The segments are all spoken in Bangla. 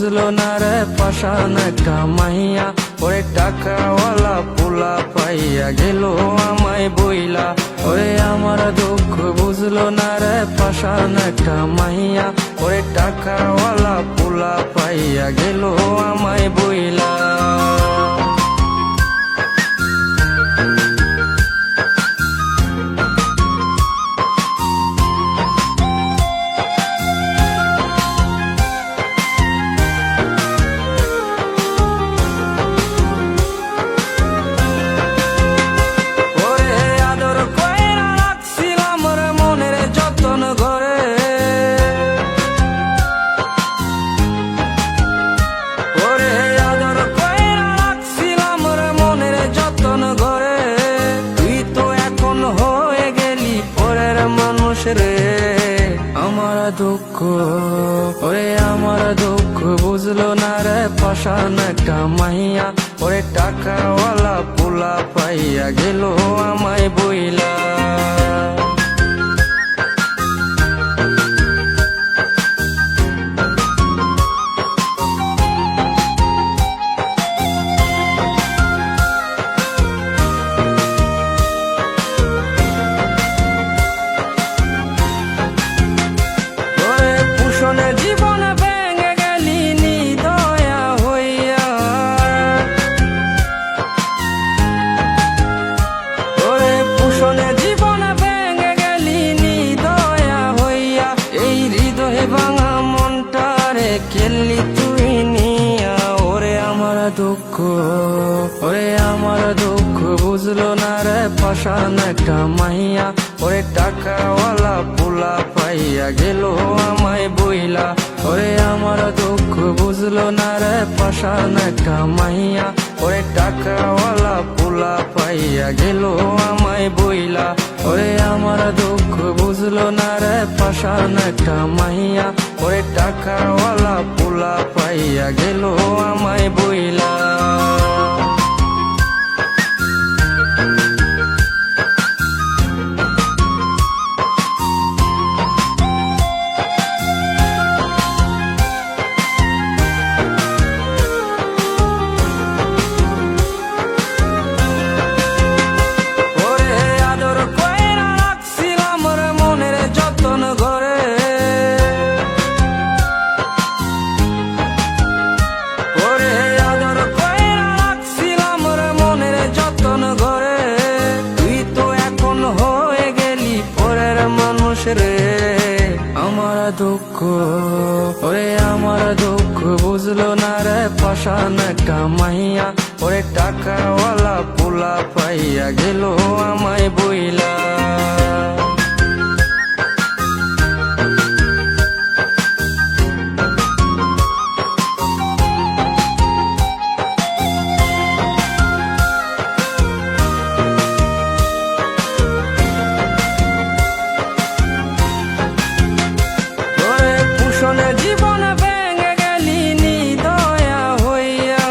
বুঝলো না রে পাশান একটা মাইয়া, ওরে টাকাওয়ালা পোলা পাইয়া গেল আমায় বইলা। ওরে আমার দুঃখ বুঝলো না রে পাশান একটা মাইয়া, ওরে টাকাওয়ালা পোলা পাইয়া গেল আমায় বইলা। রে আমার দুঃখ, ওরে আমার দুঃখ বুঝলো না রে পাশান একটা মাইয়া, ওরে টাকাওয়ালা পোলা পাইয়া গেল আমায় বইলা। জীবন ভেঙে গেলি নিদয়া হইয়া, ওরে পুষণে জীবন ভেঙে গেলি নিদয়া হইয়া, এই হৃদয়ে ভাঙা মনটারে খেললি তুই নিয়া। ওরে আমার দুঃখ, ওরে আমার দুঃখ বুঝলো না রে পাশান একটা মাইয়া, ওরে টাকাওয়ালা পোলা পাইয়া গেল আমায় বইলা। ওরে আমার দুঃখ বুঝলো না রে পাশান একটা মাইয়া, ওরে টাকাওয়ালা পোলা পাইয়া গেল আমায় বইলা। ওরে আমার দুঃখ বুঝলো না রে পাশান একটা মাইয়া, ওরে টাকাওয়ালা পোলা পাইয়া গেল আমায় বইলা। রে আমার দুঃখ, ওরে আমার দুঃখ বুঝলো না রে পাশান একটা মাইয়া, ওরে টাকাওয়ালা পোলা পাইয়া গেল আমায় বইলা। জীবন ভেঙে গেলি নিদয়া হইয়া,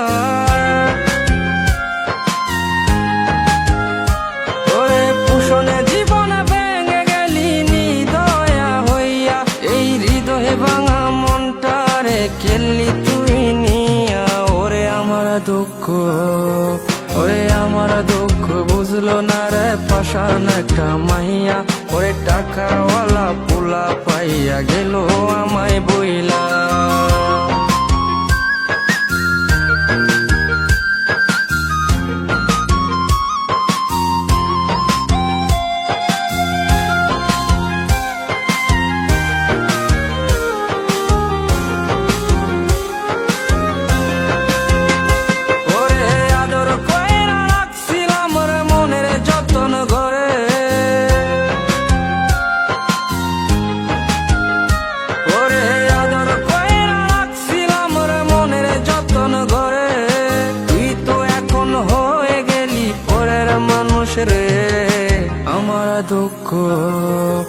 ওরে পুষণে জীবন ভেঙে গেলি নিদয়া হইয়া, এই হৃদয়ে ভাঙা মনটারে খেললি তুই নিয়া। ওরে আমার দুঃখ, ওরে আমার দুঃখ বুঝলো না রে পাশান একটা মাইয়া, ওরে টাকাওয়ালা পোলা পাইয়া গেল আমায় বইলা। রে আমার দুঃখ,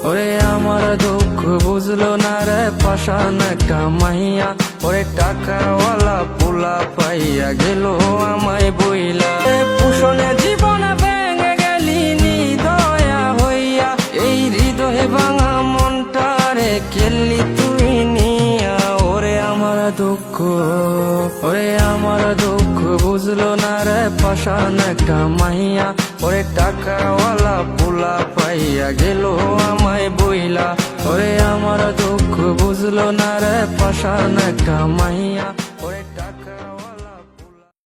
ওরে আমার দুঃখ বুঝলো না রে পাশান একটা মাইয়া, ওরে টাকাওয়ালা পোলা পাইয়া গেল আমায় বইলা। পুষণে জীবন ভেঙে গেলি নিদয়া হইয়া, এই হৃদয়ে ভাঙা মনটারে খেললি তুই নিয়া। ওরে আমার দুঃখ, ওরে আমার দুঃখ বুঝলো না রে পাশান একটা মাইয়া, ওরে টাকাওয়ালা পোলা পাইয়া গেল আমায় বইলা, ওরে আমার দুঃখ বুঝলো না রে পাশান একটা মাইয়া।